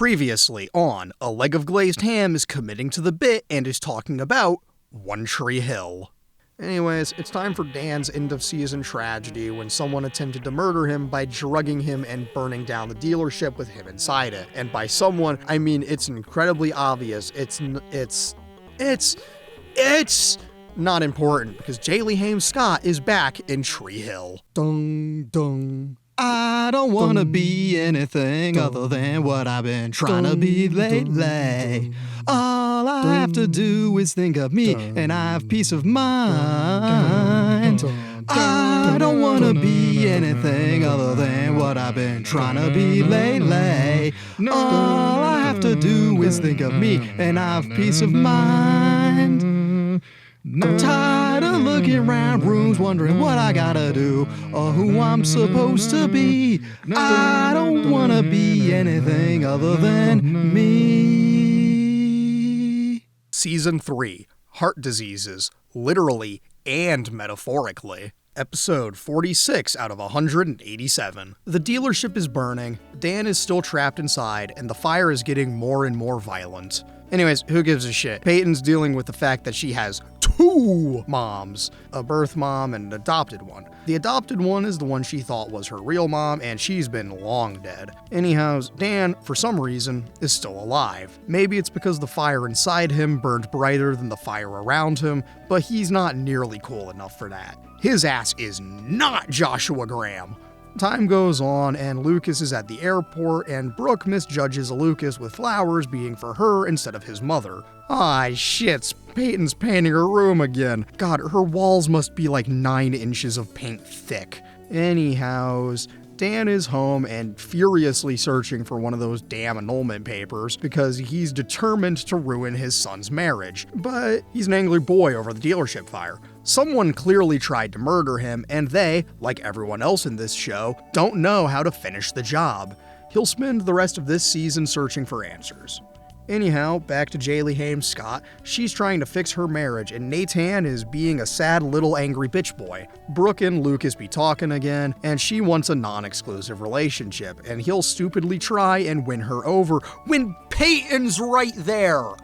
Previously on, a leg of glazed ham is committing to the bit and is talking about One Tree Hill. Anyways, it's time for Dan's end-of-season tragedy when someone attempted to murder him by drugging him and burning down the dealership with him inside it. And by someone, I mean it's incredibly obvious. It's not important because Jaylee Hames Scott is back in Tree Hill. Dung, dung. I don't want to be anything other than what I've been trying to be lately. All I have to do is think of me and I have peace of mind. I don't want to be anything other than what I've been trying to be lately. All I have to do is think of me and I have peace of mind. I'm tired of looking around rooms wondering what I gotta do or who I'm supposed to be. I don't wanna be anything other than me. Season 3, Heart Diseases, Literally and Metaphorically. Episode 46 out of 187. The dealership is burning, Dan is still trapped inside, and the fire is getting more and more violent. Anyways, who gives a shit? Peyton's dealing with the fact that she has 2 moms, a birth mom and an adopted one. The adopted one is the one she thought was her real mom, and she's been long dead. Anyhow, Dan, for some reason, is still alive. Maybe it's because the fire inside him burned brighter than the fire around him, but he's not nearly cool enough for that. His ass is not Joshua Graham. Time goes on, and Lucas is at the airport, and Brooke misjudges Lucas with flowers being for her instead of his mother. Ah, shit, Peyton's painting her room again. God, her walls must be like 9 inches of paint thick. Anyhows, Dan is home and furiously searching for one of those damn annulment papers because he's determined to ruin his son's marriage. But he's an angry boy over the dealership fire. Someone clearly tried to murder him, and they, like everyone else in this show, don't know how to finish the job. He'll spend the rest of this season searching for answers. Anyhow, back to Jaylee Hames Scott. She's trying to fix her marriage, and Nathan is being a sad little angry bitch boy. Brooke and Lucas be talking again, and she wants a non-exclusive relationship, and he'll stupidly try and win her over when Peyton's right there.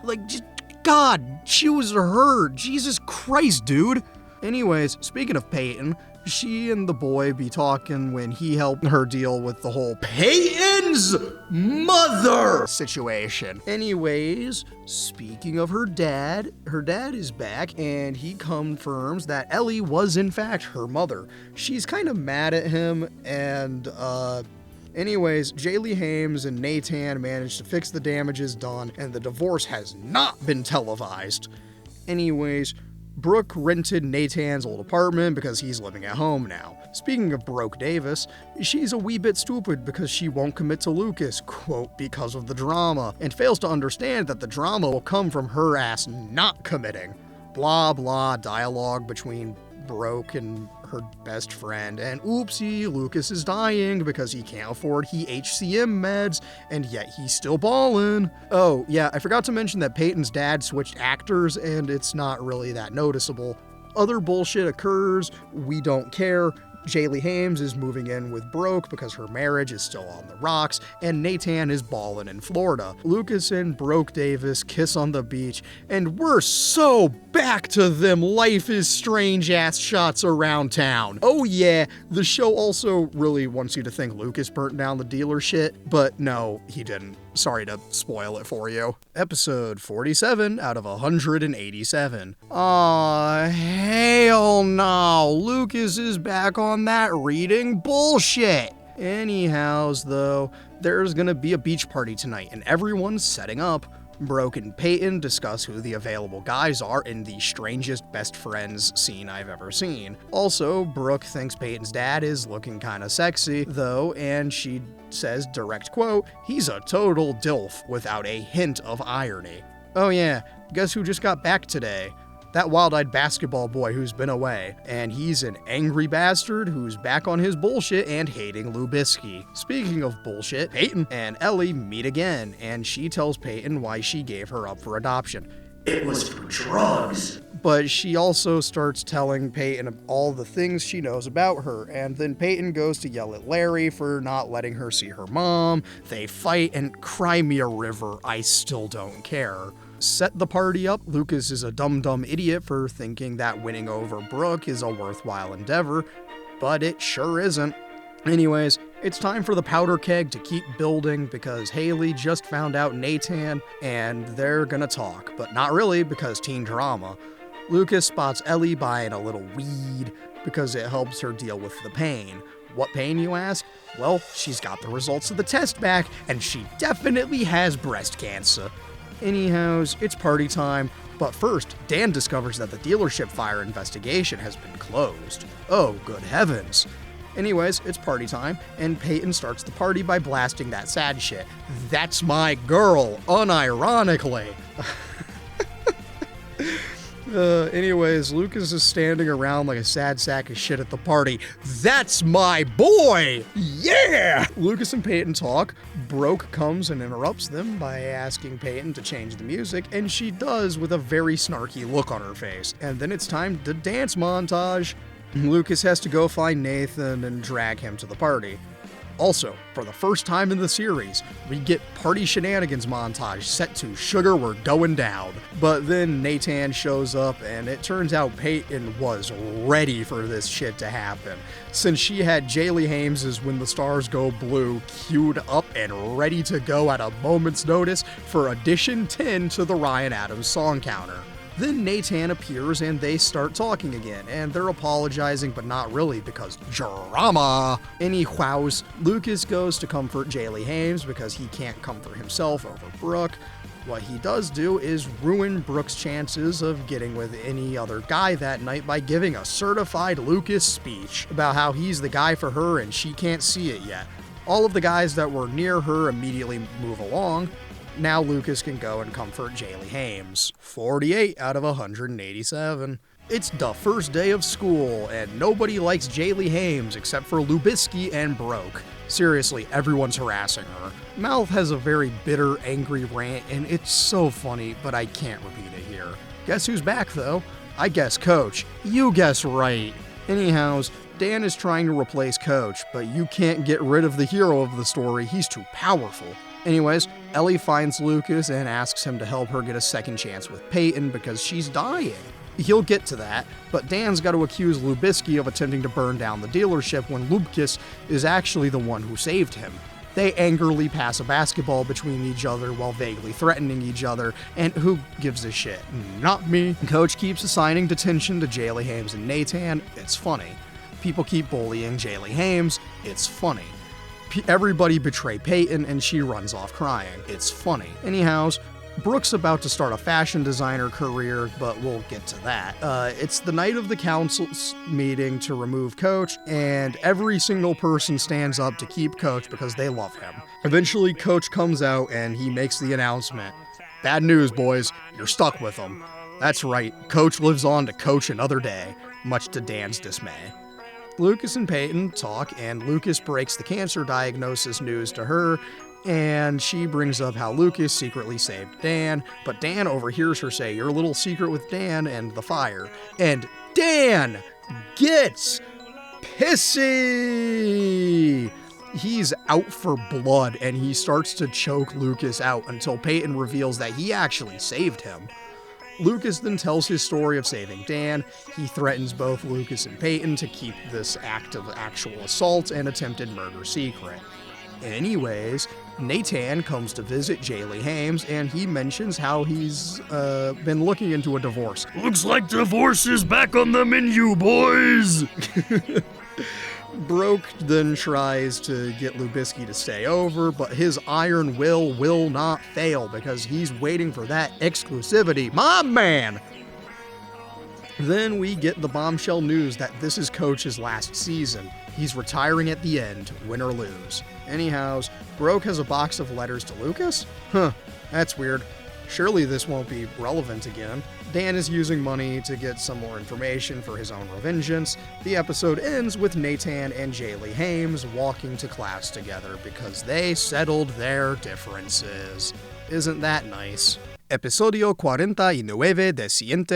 God, choose her. Jesus Christ, dude. Anyways, speaking of Peyton, she and the boy be talking when he helped her deal with the whole Peyton's mother situation. Anyways, speaking of her dad is back and he confirms that Ellie was in fact her mother. She's kind of mad at him and, anyways, Jaylee Hames and Nathan managed to fix the damages done, and the divorce has not been televised. Anyways, Brooke rented Nathan's old apartment because he's living at home now. Speaking of Brooke Davis, she's a wee bit stupid because she won't commit to Lucas, quote, because of the drama, and fails to understand that the drama will come from her ass not committing. Blah blah dialogue between Brooke and her best friend, and oopsie, Lucas is dying because he can't afford HCM meds, and yet he's still ballin'. Oh, yeah, I forgot to mention that Peyton's dad switched actors, and it's not really that noticeable. Other bullshit occurs, we don't care. Jaylee Hames is moving in with Brooke because her marriage is still on the rocks, and Nathan is ballin' in Florida. Lucas and Brooke Davis kiss on the beach, and we're so back to them Life is Strange ass shots around town. Oh yeah, the show also really wants you to think Lucas burnt down the dealership, but no, he didn't. Sorry to spoil it for you. Episode 47 out of 187. Aw, hell no, Lucas is back on that reading bullshit. Anyhows, though, there's gonna be a beach party tonight, and everyone's setting up. Brooke and Peyton discuss who the available guys are in the strangest best friends scene I've ever seen. Also, Brooke thinks Peyton's dad is looking kinda sexy, though, and she says, direct quote, he's a total dilf without a hint of irony. Oh yeah, guess who just got back today? That wild-eyed basketball boy who's been away, and he's an angry bastard who's back on his bullshit and hating Lubisky. Speaking of bullshit, Peyton and Ellie meet again, and she tells Peyton why she gave her up for adoption. It was for drugs. but she also starts telling Peyton all the things she knows about her, and then Peyton goes to yell at Larry for not letting her see her mom. They fight, and cry me a river, I still don't care. Set the party up, Lucas is a dumb idiot for thinking that winning over Brooke is a worthwhile endeavor, but it sure isn't. Anyways, it's time for the powder keg to keep building because Haley just found out Nathan and they're gonna talk, but not really because teen drama. Lucas spots Ellie buying a little weed because it helps her deal with the pain. What pain, you ask? Well, she's got the results of the test back and she definitely has breast cancer. Anyhows, it's party time, but first, Dan discovers that the dealership fire investigation has been closed. Oh, good heavens. Anyways, it's party time, and Peyton starts the party by blasting that sad shit. That's my girl, unironically. Anyways, Lucas is standing around like a sad sack of shit at the party. That's my boy! Yeah! Lucas and Peyton talk. Brooke comes and interrupts them by asking Peyton to change the music, and she does with a very snarky look on her face. And then it's time to dance montage. Lucas has to go find Nathan and drag him to the party. Also, for the first time in the series, we get party shenanigans montage set to Sugar We're Going Down. But then Nathan shows up and it turns out Peyton was ready for this shit to happen, since she had Jaylee Hames's When the Stars Go Blue queued up and ready to go at a moment's notice for addition 10 to the Ryan Adams song counter. Then Nathan appears and they start talking again, and they're apologizing, but not really because drama. Anyhows, Lucas goes to comfort Jaylee Hames because he can't comfort himself over Brooke. What he does do is ruin Brooke's chances of getting with any other guy that night by giving a certified Lucas speech about how he's the guy for her and she can't see it yet. All of the guys that were near her immediately move along. Now Lucas can go and comfort Jaylee Hames. 48 out of 187. It's the first day of school, and nobody likes Jaylee Hames except for Lubisky and Broke. Seriously, everyone's harassing her. Mouth has a very bitter, angry rant, and it's so funny, but I can't repeat it here. Guess who's back, though? I guess Coach. You guess right. Anyhows, Dan is trying to replace Coach, but you can't get rid of the hero of the story. He's too powerful. Anyways, Ellie finds Lucas and asks him to help her get a second chance with Peyton because she's dying. He'll get to that, but Dan's got to accuse Lubisky of attempting to burn down the dealership when Lucas is actually the one who saved him. They angrily pass a basketball between each other while vaguely threatening each other, and who gives a shit? Not me. Coach keeps assigning detention to Jaylee Hames and Nathan. It's funny. People keep bullying Jaylee Hames. It's funny. Everybody betray Peyton and she runs off crying. It's funny. Anyhows, Brooke's about to start a fashion designer career, but we'll get to that. It's the night of the council's meeting to remove Coach, and every single person stands up to keep Coach because they love him. Eventually, Coach comes out and he makes the announcement. Bad news, boys. You're stuck with him. That's right. Coach lives on to coach another day, much to Dan's dismay. Lucas and Peyton talk, and Lucas breaks the cancer diagnosis news to her, and she brings up how Lucas secretly saved Dan, but Dan overhears her say, "Your little secret with Dan and the fire." And Dan gets pissy! He's out for blood, and he starts to choke Lucas out until Peyton reveals that he actually saved him. Lucas then tells his story of saving Dan. He threatens both Lucas and Peyton to keep this act of actual assault and attempted murder secret. Anyways, Nathan comes to visit Jaylee Hames, and he mentions how he's been looking into a divorce. Looks like divorce is back on the menu, boys! Broke then tries to get Lubisky to stay over, but his iron will not fail because he's waiting for that exclusivity. My man! Then we get the bombshell news that this is Coach's last season. He's retiring at the end, win or lose. Anyhows, Broke has a box of letters to Lucas? Huh, that's weird. Surely this won't be relevant again. Dan is using money to get some more information for his own revengeance. The episode ends with Nathan and Jaylee Hames walking to class together because they settled their differences. Isn't that nice? Episodio 49 de 187.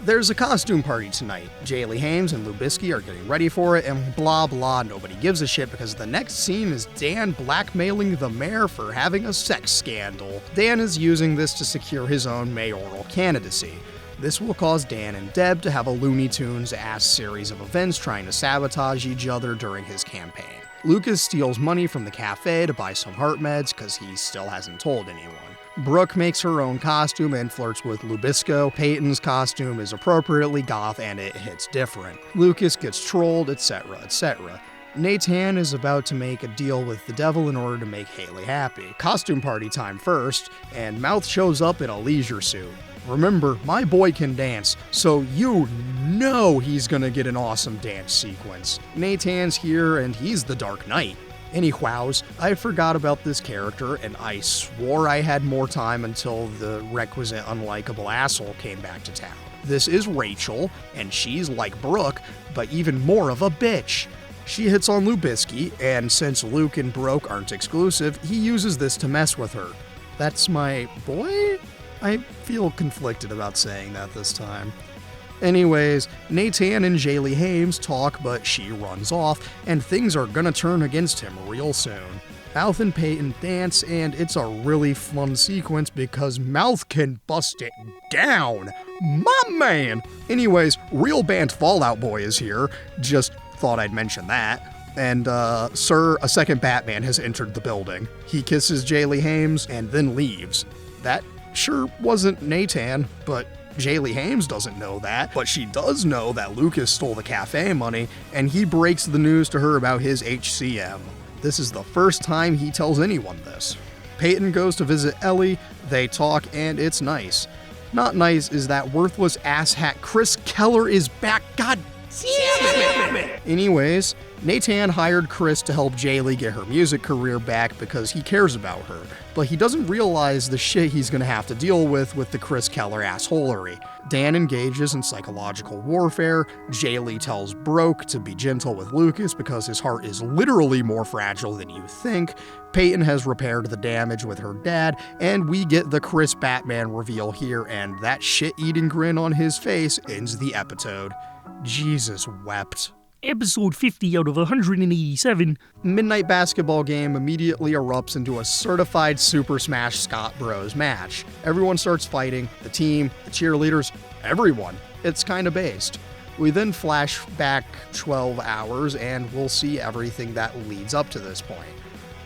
There's a costume party tonight. Jaylee Hames and Lubisky are getting ready for it, and blah blah, nobody gives a shit because the next scene is Dan blackmailing the mayor for having a sex scandal. Dan is using this to secure his own mayoral candidacy. This will cause Dan and Deb to have a Looney Tunes-ass series of events trying to sabotage each other during his campaign. Lucas steals money from the cafe to buy some heart meds because he still hasn't told anyone. Brooke makes her own costume and flirts with Lubisco. Peyton's costume is appropriately goth and it hits different. Lucas gets trolled, etc., etc. Nathan is about to make a deal with the devil in order to make Haley happy. Costume party time first, and Mouth shows up in a leisure suit. Remember, my boy can dance, so you know he's gonna get an awesome dance sequence. Nathan's here, and he's the Dark Knight. Anyhows, I forgot about this character, and I swore I had more time until the requisite unlikable asshole came back to town. This is Rachel, and she's like Brooke, but even more of a bitch. She hits on Lubisky, and since Luke and Brooke aren't exclusive, he uses this to mess with her. That's my boy? I feel conflicted about saying that this time. Anyways, Nathan and Jaylee Hames talk, but she runs off, and things are gonna turn against him real soon. Mouth and Peyton dance, and it's a really fun sequence because Mouth can bust it down. My man! Anyways, real band Fall Out Boy is here. Just thought I'd mention that. And, sir, a second Batman has entered the building. He kisses Jaylee Hames and then leaves. That sure wasn't Nathan, but Jaylee Hames doesn't know that, but she does know that Lucas stole the cafe money, and he breaks the news to her about his HCM. This is the first time he tells anyone this. Peyton goes to visit Ellie, they talk, and it's nice. Not nice is that worthless asshat Chris Keller is back, god damn it! Anyways, Nathan hired Chris to help Jaylee get her music career back because he cares about her, but he doesn't realize the shit he's gonna have to deal with the Chris Keller assholery. Dan engages in psychological warfare, Jaylee tells Brooke to be gentle with Lucas because his heart is literally more fragile than you think, Peyton has repaired the damage with her dad, and we get the Chris Batman reveal here, and that shit-eating grin on his face ends the episode. Jesus wept. Episode 50 out of 187. Midnight basketball game immediately erupts into a certified Super Smash Scott Bros match. Everyone starts fighting, the team, the cheerleaders, everyone. It's kinda based. We then flash back 12 hours and we'll see everything that leads up to this point.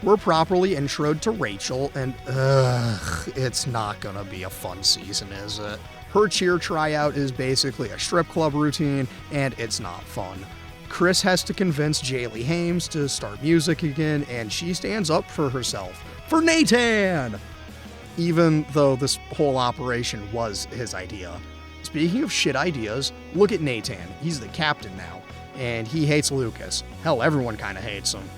We're properly introed to Rachel, and it's not gonna be a fun season, is it? Her cheer tryout is basically a strip club routine, and it's not fun. Chris has to convince Jaylee Hames to start music again, and she stands up for herself. For Nathan! Even though this whole operation was his idea. Speaking of shit ideas, look at Nathan. He's the captain now, and he hates Lucas. Hell, everyone kinda hates him.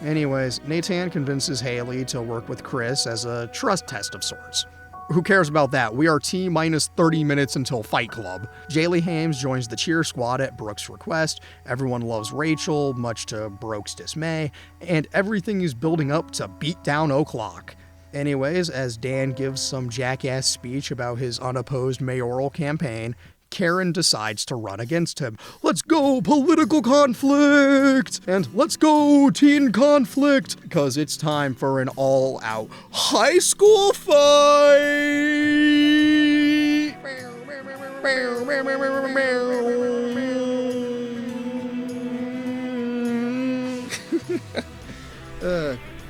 Anyways, Nathan convinces Haley to work with Chris as a trust test of sorts. Who cares about that? We are T minus 30 minutes until Fight Club. Jaylee Hames joins the cheer squad at Brooke's request. Everyone loves Rachel, much to Brooke's dismay, and everything is building up to beat down O'Clock. Anyways, as Dan gives some jackass speech about his unopposed mayoral campaign, Karen decides to run against him. Let's go political conflict! And let's go teen conflict! Because it's time for an all-out high school fight!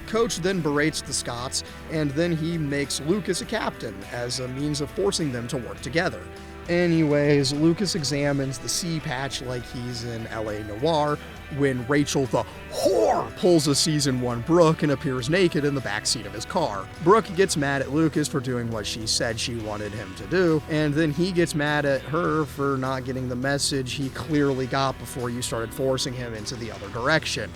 Coach then berates the Scots, and then he makes Lucas a captain as a means of forcing them to work together. Anyways, Lucas examines the C patch like he's in LA Noire when Rachel the whore pulls a season 1 Brooke and appears naked in the backseat of his car. Brooke gets mad at Lucas for doing what she said she wanted him to do, and then he gets mad at her for not getting the message he clearly got before you started forcing him into the other direction.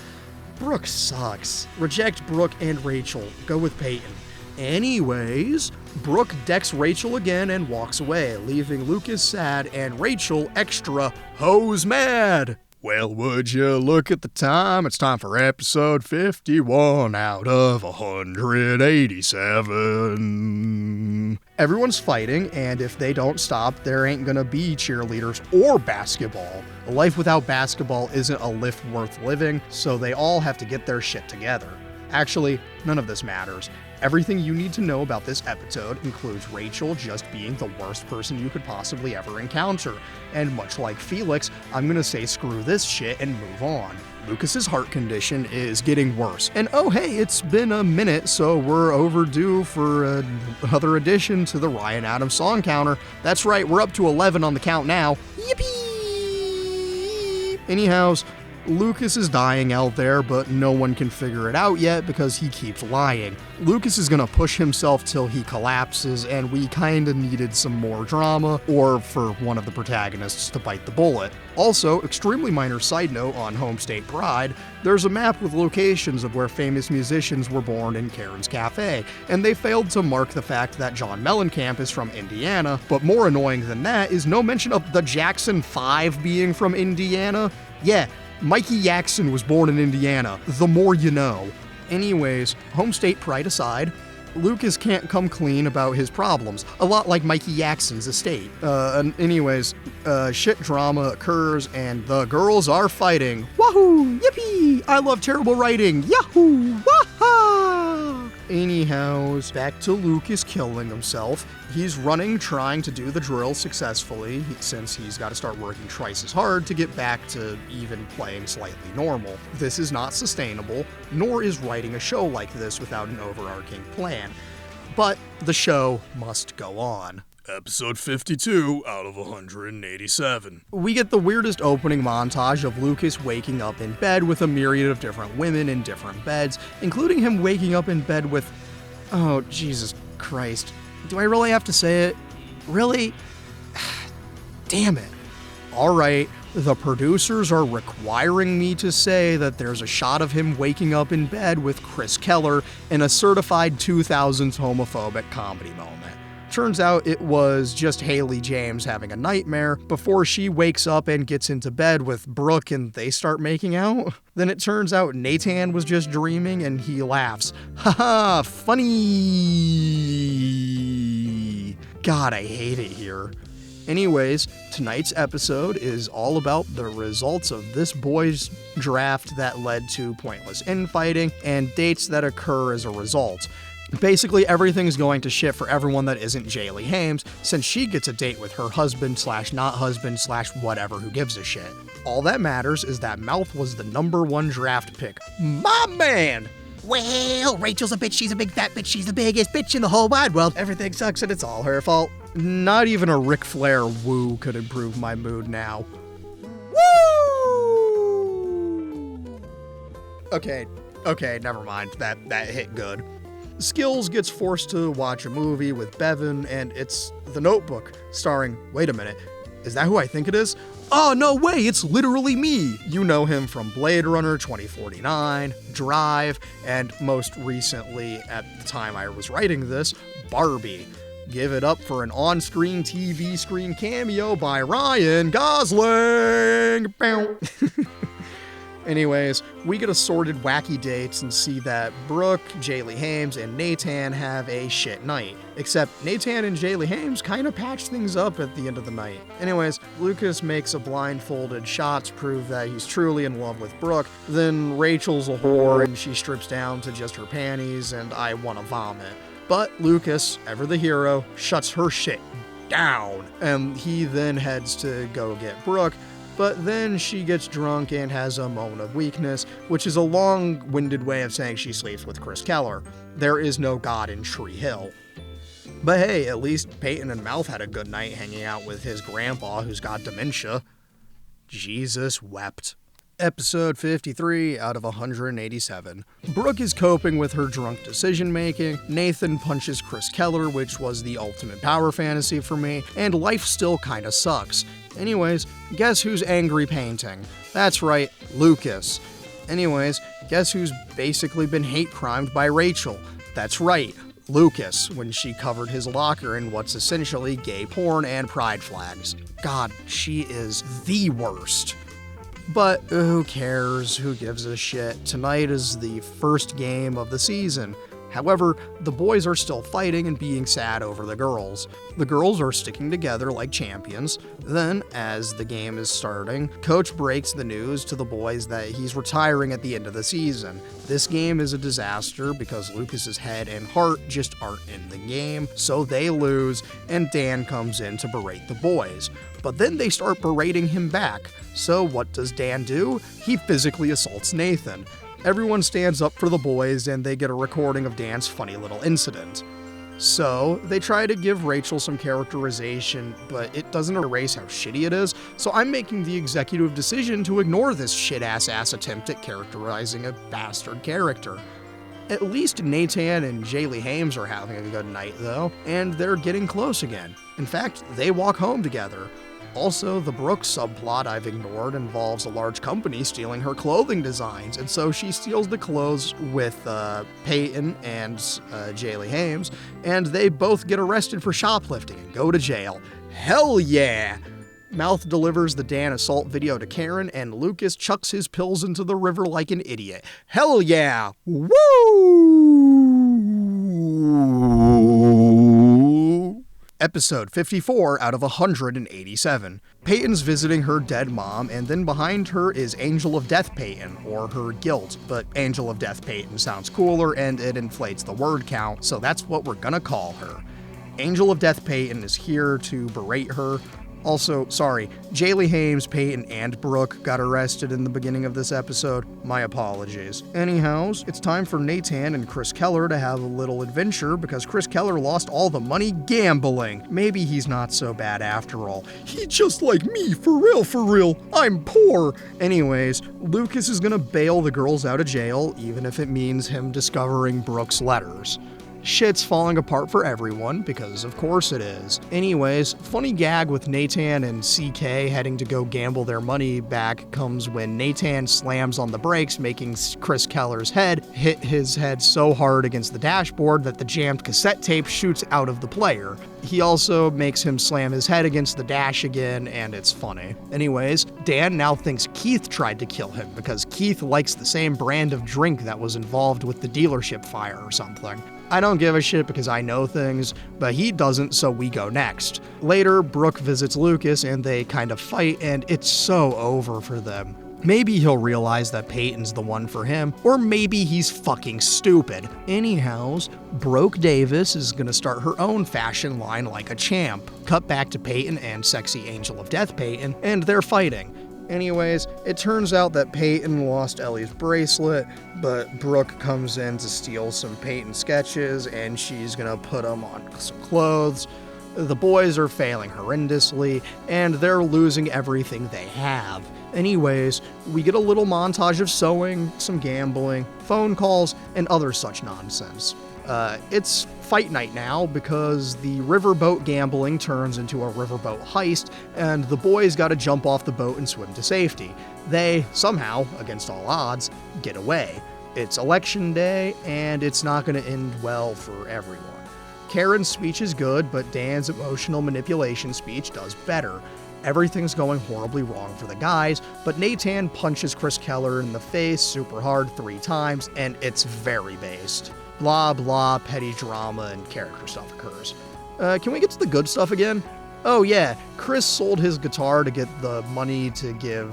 Brooke sucks. Reject Brooke and Rachel. Go with Peyton. Anyways, Brooke decks Rachel again and walks away, leaving Lucas sad and Rachel extra hose mad. Well, would you look at the time? It's time for episode 51 out of 187. Everyone's fighting, and if they don't stop, there ain't gonna be cheerleaders or basketball. A life without basketball isn't a life worth living, so they all have to get their shit together. Actually, none of this matters. Everything you need to know about this episode includes Rachel just being the worst person you could possibly ever encounter. And much like Felix, I'm gonna say screw this shit and move on. Lucas's heart condition is getting worse. And oh hey, it's been a minute, so we're overdue for another addition to the Ryan Adams song counter. That's right, we're up to 11 on the count now. Yippee! Anyhows, Lucas is dying out there, but no one can figure it out yet because he keeps lying. Lucas is gonna push himself till he collapses, and we kinda needed some more drama, or for one of the protagonists to bite the bullet. Also, extremely minor side note on Home State Pride, there's a map with locations of where famous musicians were born in Karen's Cafe, and they failed to mark the fact that John Mellencamp is from Indiana, but more annoying than that is no mention of the Jackson 5 being from Indiana. Yeah, Mikey Jackson was born in Indiana. The more you know. Anyways, home state pride aside, Lucas can't come clean about his problems, a lot like Mikey Jackson's estate. Shit drama occurs and the girls are fighting. Wahoo! Yippee! I love terrible writing. Yahoo! Waha! Anyhows, back to Lucas killing himself. He's running, trying to do the drill successfully, since he's got to start working twice as hard to get back to even playing slightly normal. This is not sustainable, nor is writing a show like this without an overarching plan. But the show must go on. Episode 52 out of 187. We get the weirdest opening montage of Lucas waking up in bed with a myriad of different women in different beds, including him waking up in bed with... Oh, Jesus Christ. Do I really have to say it? Really? Damn it. Alright, the producers are requiring me to say that there's a shot of him waking up in bed with Chris Keller in a certified 2000s homophobic comedy moment. Turns out it was just Haley James having a nightmare before she wakes up and gets into bed with Brooke and they start making out. Then it turns out Nathan was just dreaming and he laughs. Haha, funny. God, I hate it here. Anyways, tonight's episode is all about the results of this boys' draft that led to pointless infighting and dates that occur as a result. Basically, everything's going to shit for everyone that isn't Jaylee Hames, since she gets a date with her husband/not husband/whatever who gives a shit. All that matters is that Mouth was the #1 draft pick. My man! Well, Rachel's a bitch, she's a big fat bitch, she's the biggest bitch in the whole wide world. Everything sucks and it's all her fault. Not even a Ric Flair woo could improve my mood now. Woo! Okay, never mind. That hit good. Skills gets forced to watch a movie with Bevan, and it's The Notebook, starring, wait a minute, is that who I think it is? Oh, no way, it's literally me! You know him from Blade Runner 2049, Drive, and most recently, at the time I was writing this, Barbie. Give it up for an on-screen TV screen cameo by Ryan Gosling! Anyways, we get assorted wacky dates and see that Brooke, Jaylee Hames, and Nathan have a shit night. Except Nathan and Jaylee Hames kind of patch things up at the end of the night. Anyways, Lucas makes a blindfolded shot to prove that he's truly in love with Brooke. Then Rachel's a whore and she strips down to just her panties and I want to vomit. But Lucas, ever the hero, shuts her shit down. And he then heads to go get Brooke. But then she gets drunk and has a moment of weakness, which is a long-winded way of saying she sleeps with Chris Keller. There is no God in Tree Hill. But hey, at least Peyton and Mouth had a good night hanging out with his grandpa who's got dementia. Jesus wept. Episode 53 out of 187. Brooke is coping with her drunk decision-making, Nathan punches Chris Keller, which was the ultimate power fantasy for me, and life still kinda sucks. Anyways, guess who's angry painting? That's right, Lucas. Anyways, guess who's basically been hate crimed by Rachel? That's right, Lucas, when she covered his locker in what's essentially gay porn and pride flags. God, she is the worst. But who cares? Who gives a shit? Tonight is the first game of the season. However, the boys are still fighting and being sad over the girls. The girls are sticking together like champions. Then, as the game is starting, Coach breaks the news to the boys that he's retiring at the end of the season. This game is a disaster because Lucas's head and heart just aren't in the game, so they lose, and Dan comes in to berate the boys. But then they start berating him back. So what does Dan do? He physically assaults Nathan. Everyone stands up for the boys, and they get a recording of Dan's funny little incident. So, they try to give Rachel some characterization, but it doesn't erase how shitty it is, so I'm making the executive decision to ignore this shit-ass attempt at characterizing a bastard character. At least Nathan and Jaylee Hames are having a good night, though, and they're getting close again. In fact, they walk home together. Also, the Brooke subplot I've ignored involves a large company stealing her clothing designs, and so she steals the clothes with Peyton and Jaylee Hames, and they both get arrested for shoplifting and go to jail. Hell yeah! Mouth delivers the Dan assault video to Karen, and Lucas chucks his pills into the river like an idiot. Hell yeah! Woo! Episode 54 out of 187. Peyton's visiting her dead mom, and then behind her is Angel of Death Peyton, or her guilt, but Angel of Death Peyton sounds cooler and it inflates the word count, so that's what we're gonna call her. Angel of Death Peyton is here to berate her. Also, sorry, Jaylee Hames, Peyton, and Brooke got arrested in the beginning of this episode. My apologies. Anyhows, it's time for Nathan and Chris Keller to have a little adventure because Chris Keller lost all the money gambling. Maybe he's not so bad after all. He just like me, for real. I'm poor. Anyways, Lucas is gonna bail the girls out of jail, even if it means him discovering Brooke's letters. Shit's falling apart for everyone, because of course it is. Anyways, funny gag with Nathan and CK heading to go gamble their money back comes when Nathan slams on the brakes, making Chris Keller's head hit his head so hard against the dashboard that the jammed cassette tape shoots out of the player. He also makes him slam his head against the dash again, and it's funny. Anyways, Dan now thinks Keith tried to kill him because Keith likes the same brand of drink that was involved with the dealership fire or something. I don't give a shit because I know things, but he doesn't, so we go next. Later, Brooke visits Lucas and they kind of fight, and it's so over for them. Maybe he'll realize that Peyton's the one for him, or maybe he's fucking stupid. Anyhows, Broke Davis is gonna start her own fashion line like a champ. Cut back to Peyton and sexy Angel of Death Peyton, and they're fighting. Anyways, it turns out that Peyton lost Ellie's bracelet, but Brooke comes in to steal some Peyton sketches, and she's gonna put them on some clothes. The boys are failing horrendously, and they're losing everything they have. Anyways, we get a little montage of sewing, some gambling, phone calls, and other such nonsense. It's fight night now because the riverboat gambling turns into a riverboat heist, and the boys gotta jump off the boat and swim to safety. They, somehow, against all odds, get away. It's election day, and it's not gonna end well for everyone. Karen's speech is good, but Dan's emotional manipulation speech does better. Everything's going horribly wrong for the guys, but Nathan punches Chris Keller in the face super hard 3 times, and it's very based. Blah blah, petty drama and character stuff occurs. Can we get to the good stuff again? Oh yeah, Chris sold his guitar to get the money to give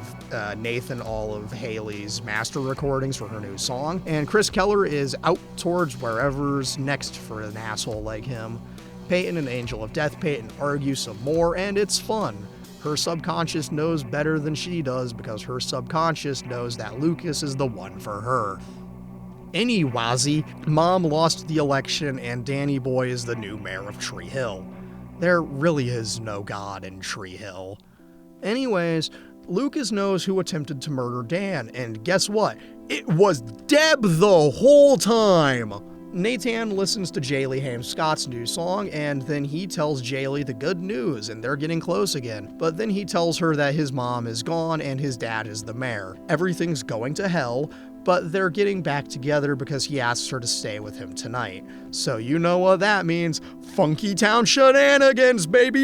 Nathan all of Haley's master recordings for her new song, and Chris Keller is out towards wherever's next for an asshole like him. Peyton and Angel of Death Peyton argue some more, and it's fun. Her subconscious knows better than she does because her subconscious knows that Lucas is the one for her. Anyways, Mom lost the election and Danny Boy is the new mayor of Tree Hill. There really is no God in Tree Hill. Anyways, Lucas knows who attempted to murder Dan, and guess what? It was Deb the whole time! Nathan listens to Jaylee Hames Scott's new song, and then he tells Jaylee the good news, and they're getting close again. But then he tells her that his mom is gone and his dad is the mayor. Everything's going to hell, but they're getting back together because he asks her to stay with him tonight. So you know what that means. Funky Town shenanigans, baby!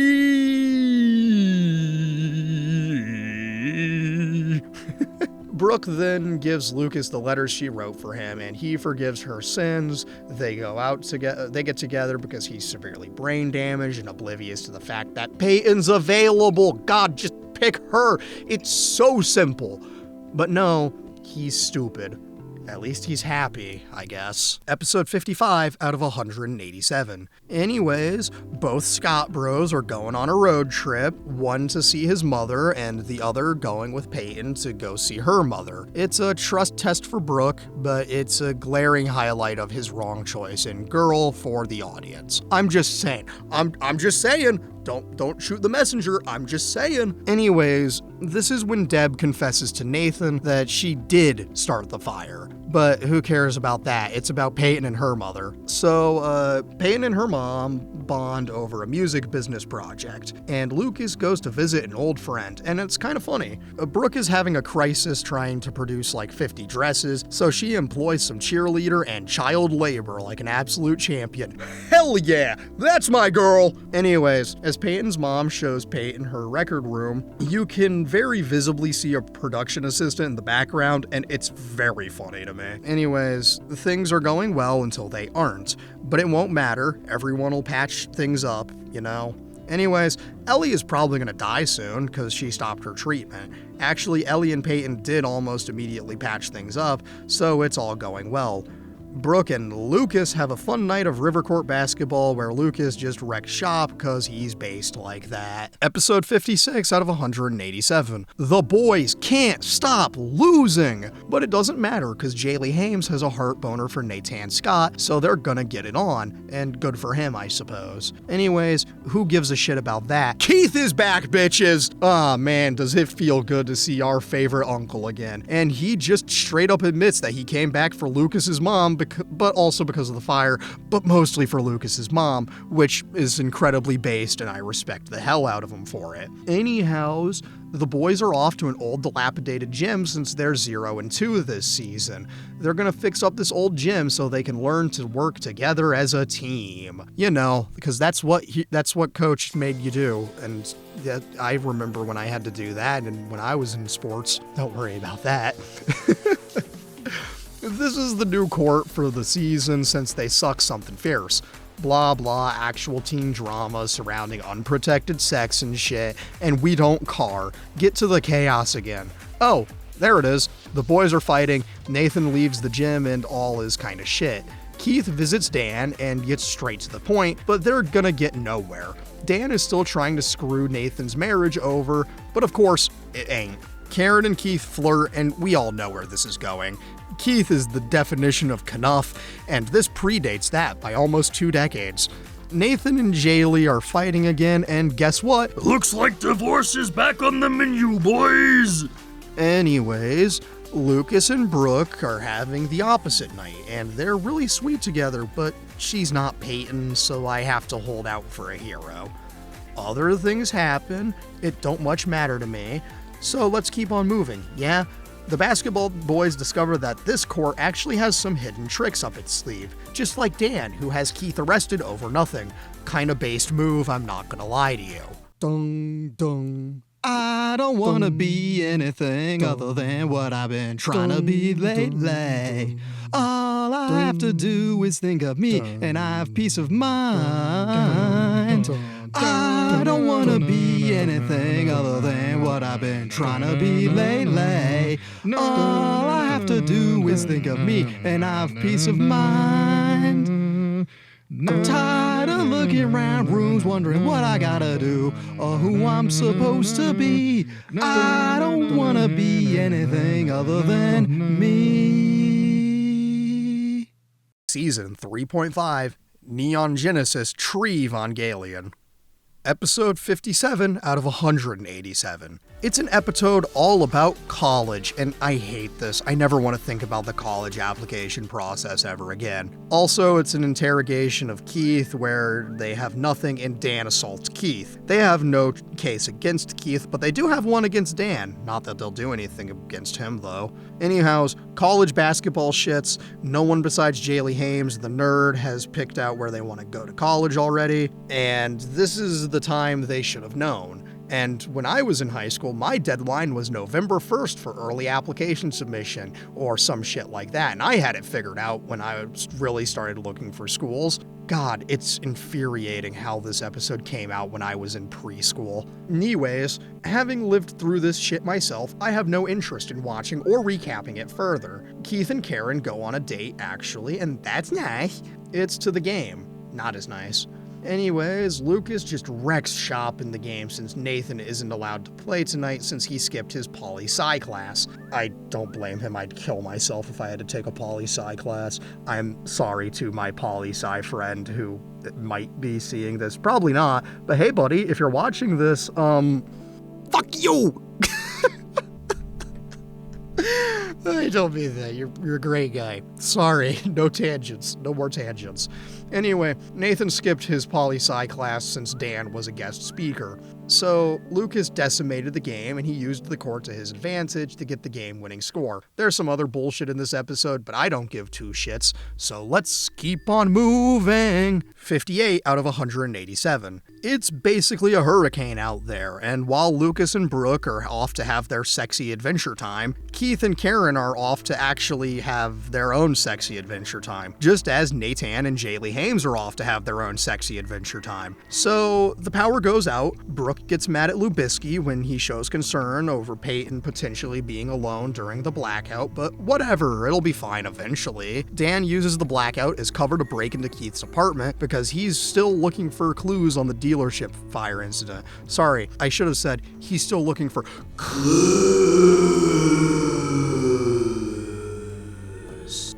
Brooke then gives Lucas the letters she wrote for him, and he forgives her sins. They go out together. They get together because he's severely brain damaged and oblivious to the fact that Peyton's available. God, just pick her. It's so simple. But no, he's stupid. At least he's happy, I guess. Episode 55 out of 187. Anyways, both Scott bros are going on a road trip, one to see his mother and the other going with Peyton to go see her mother. It's a trust test for Brooke, but it's a glaring highlight of his wrong choice in girl for the audience. I'm just saying. I'm just saying. Don't shoot the messenger, I'm just saying. Anyways, this is when Deb confesses to Nathan that she did start the fire. But who cares about that? It's about Peyton and her mother. So, Peyton and her mom bond over a music business project, and Lucas goes to visit an old friend, and it's kind of funny. Brooke is having a crisis trying to produce like 50 dresses, so she employs some cheerleader and child labor like an absolute champion. Hell yeah, that's my girl! Anyways, as Peyton's mom shows Peyton her record room, you can very visibly see a production assistant in the background, and it's very funny to me. Anyways, things are going well until they aren't, but it won't matter. Everyone will patch things up, you know? Anyways, Ellie is probably gonna die soon because she stopped her treatment. Actually, Ellie and Peyton did almost immediately patch things up, so it's all going well. Brooke and Lucas have a fun night of river court basketball where Lucas just wrecks shop because he's based like that. Episode 56 out of 187. The boys can't stop losing! But it doesn't matter because Jaylee Hames has a heart boner for Nathan Scott, so they're gonna get it on. And good for him, I suppose. Anyways, who gives a shit about that? Keith is back, bitches! Aw, man, does it feel good to see our favorite uncle again. And he just straight up admits that he came back for Lucas's mom, but also because of the fire, but mostly for Lucas's mom, which is incredibly based, and I respect the hell out of him for it. Anyhows, the boys are off to an old dilapidated gym since they're 0 and 2 this season. They're gonna fix up this old gym so they can learn to work together as a team. You know, because that's what coach made you do, and I remember when I had to do that and when I was in sports. Don't worry about that. This is the new court for the season since they suck something fierce. Blah blah, actual teen drama surrounding unprotected sex and shit, and we don't car. Get to the chaos again. Oh, there it is. The boys are fighting, Nathan leaves the gym, and all is kinda shit. Keith visits Dan and gets straight to the point, but they're gonna get nowhere. Dan is still trying to screw Nathan's marriage over, but of course, it ain't. Karen and Keith flirt, and we all know where this is going. Keith is the definition of knuff, and this predates that by almost 2 decades. Nathan and Jaylee are fighting again, and guess what? Looks like divorce is back on the menu, boys! Anyways, Lucas and Brooke are having the opposite night, and they're really sweet together, but she's not Peyton, so I have to hold out for a hero. Other things happen, it don't much matter to me, so let's keep on moving, yeah? The basketball boys discover that this court actually has some hidden tricks up its sleeve, just like Dan, who has Keith arrested over nothing. Kinda based move, I'm not gonna lie to you. Dung, dung. I don't wanna be anything other than what I've been trying to be lately. All I have to do is think of me, and I have peace of mind. I don't wanna be anything other than what I've been trying to be lately. All I have to do is think of me, and I have peace of mind. I'm tired of looking around rooms wondering what I gotta do or who I'm supposed to be. I don't wanna be anything other than me. Season 3.5, Neon Genesis Tree Evangelion. Episode 57 out of 187. It's an episode all about college, and I hate this. I never want to think about the college application process ever again. Also, it's an interrogation of Keith where they have nothing and Dan assaults Keith. They have no case against Keith, but they do have one against Dan. Not that they'll do anything against him, though. Anyhows, college basketball shits. No one besides Jaylee Hames, the nerd, has picked out where they want to go to college already, and this is the time they should have known. And when I was in high school, my deadline was November 1st for early application submission or some shit like that. And I had it figured out when I really started looking for schools. God, it's infuriating how this episode came out when I was in preschool. Anyways, having lived through this shit myself, I have no interest in watching or recapping it further. Keith and Karen go on a date, actually, and that's nice. It's to the game. Not as nice. Anyways, Lucas just wrecks shop in the game since Nathan isn't allowed to play tonight since he skipped his poli-sci class. I don't blame him. I'd kill myself if I had to take a poli-sci class. I'm sorry to my poli-sci friend who might be seeing this. Probably not, but hey buddy, if you're watching this, fuck you! I don't mean that. You're a great guy. Sorry, no tangents. No more tangents. Anyway, Nathan skipped his poli-sci class since Dan was a guest speaker. So Lucas decimated the game and he used the court to his advantage to get the game-winning score. There's some other bullshit in this episode, but I don't give two shits, so let's keep on moving. 58 out of 187. It's basically a hurricane out there, and while Lucas and Brooke are off to have their sexy adventure time, Keith and Karen are off to actually have their own sexy adventure time, just as Nathan and Jaylee Hames are off to have their own sexy adventure time. So the power goes out, Brooke gets mad at Lubisky when he shows concern over Peyton potentially being alone during the blackout, but whatever, it'll be fine eventually. Dan uses the blackout as cover to break into Keith's apartment because he's still looking for clues on the dealership fire incident. Sorry, I should have said he's still looking for clues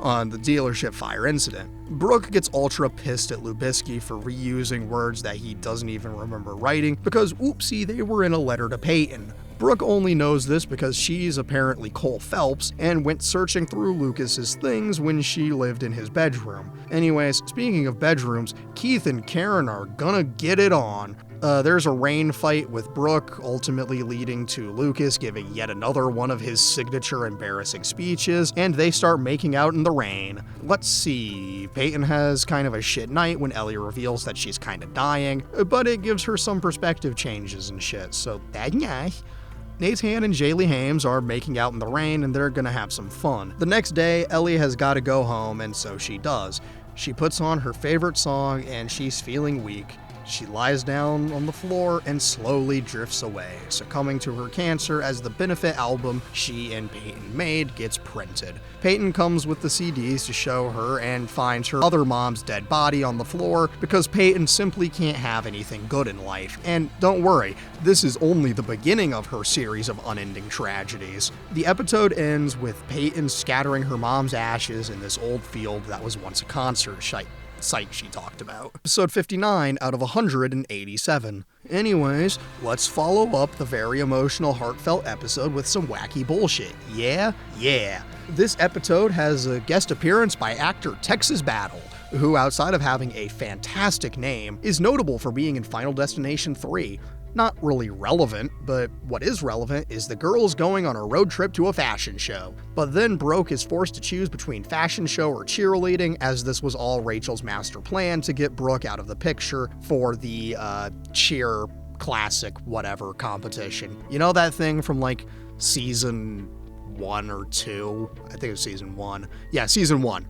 on the dealership fire incident. Brooke gets ultra pissed at Lubisky for reusing words that he doesn't even remember writing because, oopsie, they were in a letter to Peyton. Brooke only knows this because she's apparently Cole Phelps and went searching through Lucas's things when she lived in his bedroom. Anyways, speaking of bedrooms, Keith and Karen are gonna get it on. There's a rain fight with Brooke, ultimately leading to Lucas giving yet another one of his signature embarrassing speeches, and they start making out in the rain. Let's see, Peyton has kind of a shit night when Ellie reveals that she's kind of dying, but it gives her some perspective changes and shit, so that's nice. Nathan and Jaylee Hames are making out in the rain and they're gonna have some fun. The next day, Ellie has gotta go home, and so she does. She puts on her favorite song and she's feeling weak. She lies down on the floor and slowly drifts away, succumbing to her cancer as the benefit album she and Peyton made gets printed. Peyton comes with the CDs to show her and finds her other mom's dead body on the floor because Peyton simply can't have anything good in life. And don't worry, this is only the beginning of her series of unending tragedies. The episode ends with Peyton scattering her mom's ashes in this old field that was once a concert site she talked about. Episode 59 out of 187. Anyways, let's follow up the very emotional, heartfelt episode with some wacky bullshit. Yeah. This episode has a guest appearance by actor Texas Battle, who, outside of having a fantastic name, is notable for being in Final Destination 3. Not really relevant, but what is relevant is the girls going on a road trip to a fashion show. But then Brooke is forced to choose between fashion show or cheerleading, as this was all Rachel's master plan to get Brooke out of the picture for the cheer classic whatever competition. You know that thing from like season 1 or 2? I think it was season 1. Yeah, season 1.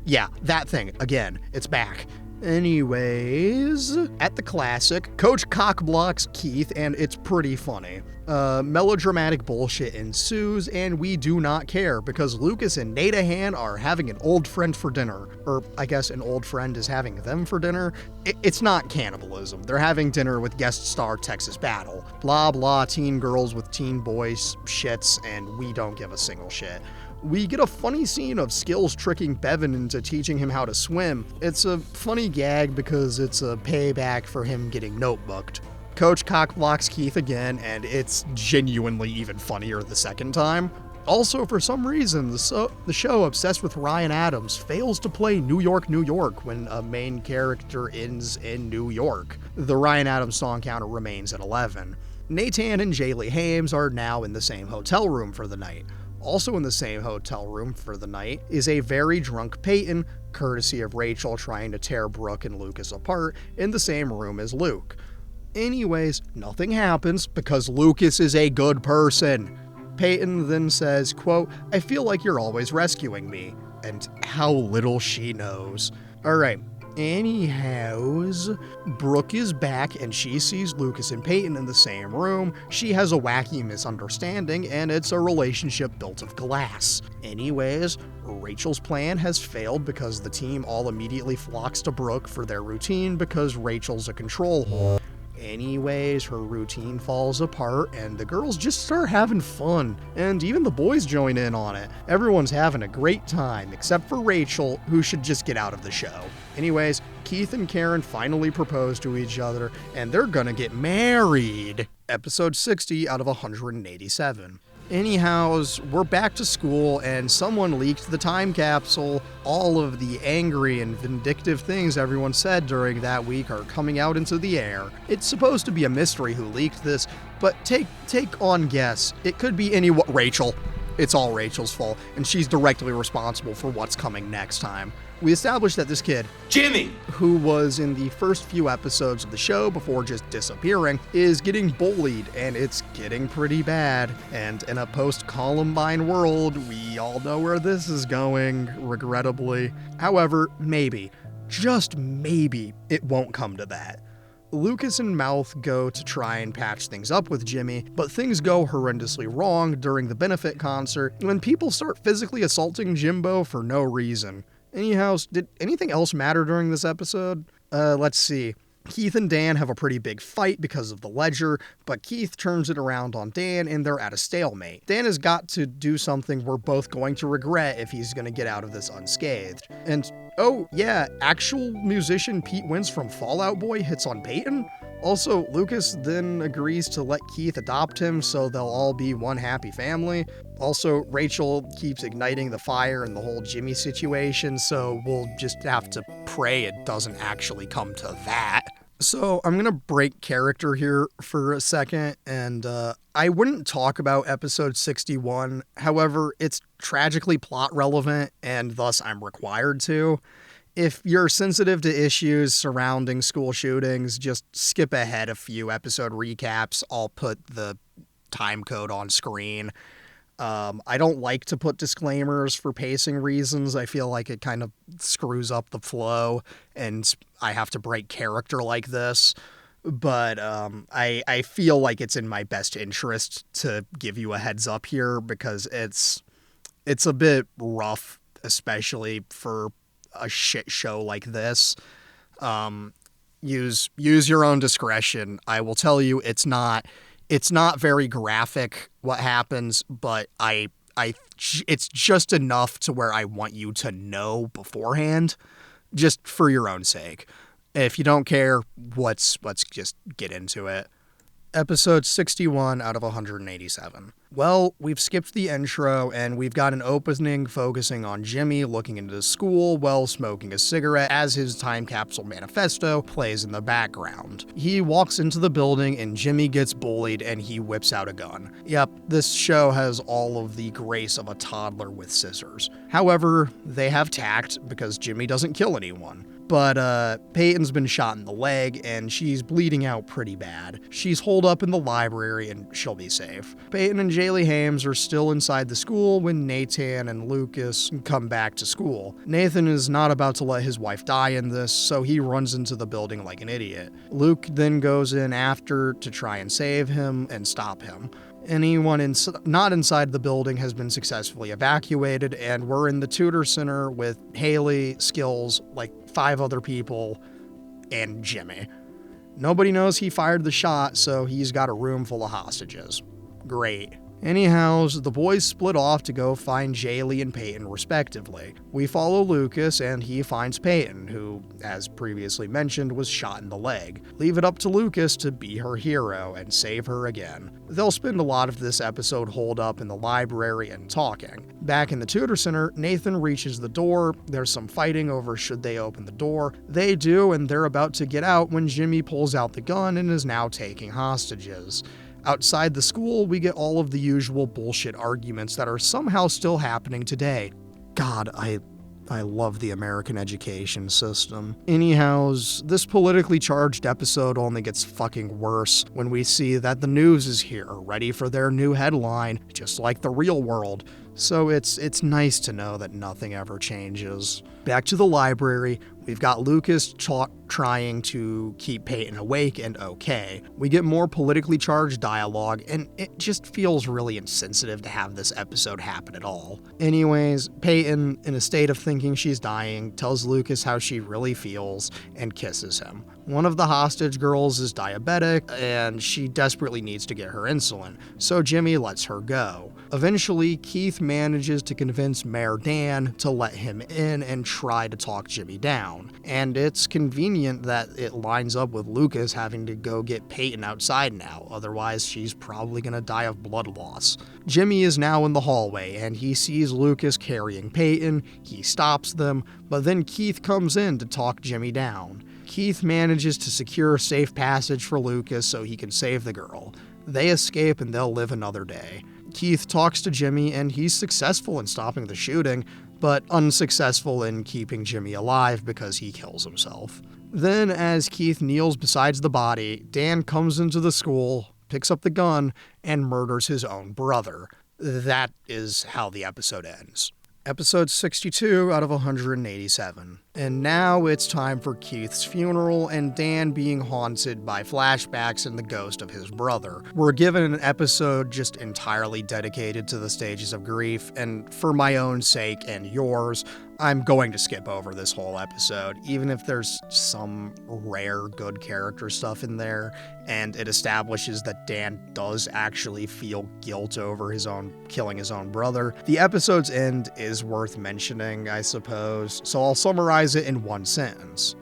Yeah, that thing. Again, it's back. Anyways, at the classic, Coach cockblocks Keith, and it's pretty funny. Melodramatic bullshit ensues, and we do not care because Lucas and Nadahan are having an old friend for dinner. Or, I guess an old friend is having them for dinner? It's not cannibalism. They're having dinner with guest star Texas Battle. Blah blah, teen girls with teen boys shits, and we don't give a single shit. We get a funny scene of Skills tricking Bevan into teaching him how to swim. It's a funny gag because it's a payback for him getting notebooked. Coach cockblocks Keith again, and it's genuinely even funnier the second time. Also, for some reason, the show, obsessed with Ryan Adams, fails to play New York, New York when a main character ends in New York. The Ryan Adams song counter remains at 11. Nathan and Jaylee Hames are now in the same hotel room for the night. Also in the same hotel room for the night is a very drunk Peyton, courtesy of Rachel trying to tear Brooke and Lucas apart, in the same room as Luke. Anyways, nothing happens because Lucas is a good person. Peyton then says, quote, "I feel like you're always rescuing me." And how little she knows. Alright, anyhows, Brooke is back and she sees Lucas and Peyton in the same room. She has a wacky misunderstanding and it's a relationship built of glass. Anyways, Rachel's plan has failed because the team all immediately flocks to Brooke for their routine because Rachel's a control whore. Anyways, her routine falls apart and the girls just start having fun, and even the boys join in on it. Everyone's having a great time, except for Rachel, who should just get out of the show. Anyways, Keith and Karen finally propose to each other, and they're gonna get married. Episode 60 out of 187. Anyhows, we're back to school and someone leaked the time capsule. All of the angry and vindictive things everyone said during that week are coming out into the air. It's supposed to be a mystery who leaked this, but take on guess. It could be Rachel. It's all Rachel's fault, and she's directly responsible for what's coming next time. We established that this kid, Jimmy, who was in the first few episodes of the show before just disappearing, is getting bullied, and it's getting pretty bad. And in a post-Columbine world, we all know where this is going, regrettably. However, maybe, just maybe, it won't come to that. Lucas and Mouth go to try and patch things up with Jimmy, but things go horrendously wrong during the benefit concert when people start physically assaulting Jimbo for no reason. Anyhow, did anything else matter during this episode? Let's see. Keith and Dan have a pretty big fight because of the ledger, but Keith turns it around on Dan and they're at a stalemate. Dan has got to do something we're both going to regret if he's going to get out of this unscathed. And, oh yeah, actual musician Pete Wentz from Fall Out Boy hits on Peyton? Also, Lucas then agrees to let Keith adopt him so they'll all be one happy family. Also, Rachel keeps igniting the fire in the whole Jimmy situation, so we'll just have to pray it doesn't actually come to that. So I'm gonna break character here for a second, and I wouldn't talk about episode 61. However, it's tragically plot relevant, and thus I'm required to. If you're sensitive to issues surrounding school shootings, just skip ahead a few episode recaps. I'll put the time code on screen. I don't like to put disclaimers for pacing reasons. I feel like it kind of screws up the flow, and I have to break character like this. But I feel like it's in my best interest to give you a heads up here because it's a bit rough, especially for a shit show like this. Use your own discretion. I will tell you it's not very graphic what happens, but it's just enough to where I want you to know beforehand, just for your own sake. If you don't care, let's just get into it. Episode 61 out of 187. Well, we've skipped the intro, and we've got an opening focusing on Jimmy looking into the school while smoking a cigarette as his time capsule manifesto plays in the background. He walks into the building, and Jimmy gets bullied, and he whips out a gun. Yep, this show has all of the grace of a toddler with scissors. However, they have tact because Jimmy doesn't kill anyone. But Peyton's been shot in the leg, and she's bleeding out pretty bad. She's holed up in the library, and she'll be safe. Peyton and Jaylee Hames are still inside the school when Nathan and Lucas come back to school. Nathan is not about to let his wife die in this, so he runs into the building like an idiot. Luke then goes in after to try and save him and stop him. Anyone not inside the building has been successfully evacuated, and we're in the tutor center with Haley, Skills, like 5 other people, and Jimmy. Nobody knows he fired the shot, so he's got a room full of hostages. Great. Anyhows, the boys split off to go find Jaylee and Peyton respectively. We follow Lucas and he finds Peyton, who, as previously mentioned, was shot in the leg. Leave it up to Lucas to be her hero and save her again. They'll spend a lot of this episode holed up in the library and talking. Back in the tutor center, Nathan reaches the door. There's some fighting over should they open the door. They do, and they're about to get out when Jimmy pulls out the gun and is now taking hostages. Outside the school, we get all of the usual bullshit arguments that are somehow still happening today. God, I I love the American education system. Anyhows, this politically charged episode only gets fucking worse when we see that the news is here, ready for their new headline, just like the real world. So it's nice to know that nothing ever changes. Back to the library, we've got Lucas trying to keep Peyton awake and okay. We get more politically charged dialogue, and it just feels really insensitive to have this episode happen at all. Anyways, Peyton, in a state of thinking she's dying, tells Lucas how she really feels and kisses him. One of the hostage girls is diabetic, and she desperately needs to get her insulin, so Jimmy lets her go. Eventually, Keith manages to convince Mayor Dan to let him in and try to talk Jimmy down. And it's convenient that it lines up with Lucas having to go get Peyton outside now, otherwise she's probably gonna die of blood loss. Jimmy is now in the hallway and he sees Lucas carrying Peyton. He stops them, but then Keith comes in to talk Jimmy down. Keith manages to secure safe passage for Lucas so he can save the girl. They escape and they'll live another day. Keith talks to Jimmy and he's successful in stopping the shooting, but unsuccessful in keeping Jimmy alive because he kills himself. Then, as Keith kneels beside the body, Dan comes into the school, picks up the gun, and murders his own brother. That is how the episode ends. Episode 62 out of 187. And now it's time for Keith's funeral and Dan being haunted by flashbacks and the ghost of his brother. We're given an episode just entirely dedicated to the stages of grief, and for my own sake and yours, I'm going to skip over this whole episode, even if there's some rare good character stuff in there, and it establishes that Dan does actually feel guilt over killing his own brother. The episode's end is worth mentioning, I suppose, so I'll summarize it in one sentence.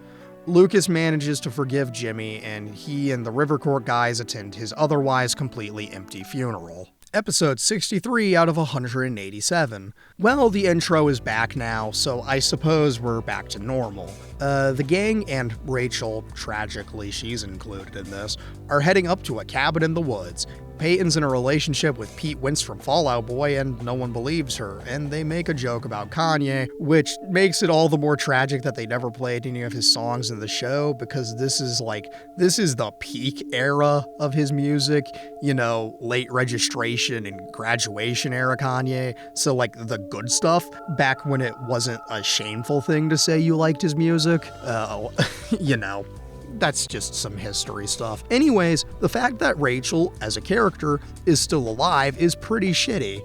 Lucas manages to forgive Jimmy, and he and the Rivercourt guys attend his otherwise completely empty funeral. Episode 63 out of 187. Well, the intro is back now, so I suppose we're back to normal. The gang and Rachel, tragically she's included in this, are heading up to a cabin in the woods. Peyton's in a relationship with Pete Wentz from Fall Out Boy and no one believes her, and they make a joke about Kanye, which makes it all the more tragic that they never played any of his songs in the show, because this is the peak era of his music, late registration and graduation era Kanye, so the good stuff, back when it wasn't a shameful thing to say you liked his music, That's just some history stuff. Anyways, the fact that Rachel, as a character, is still alive is pretty shitty.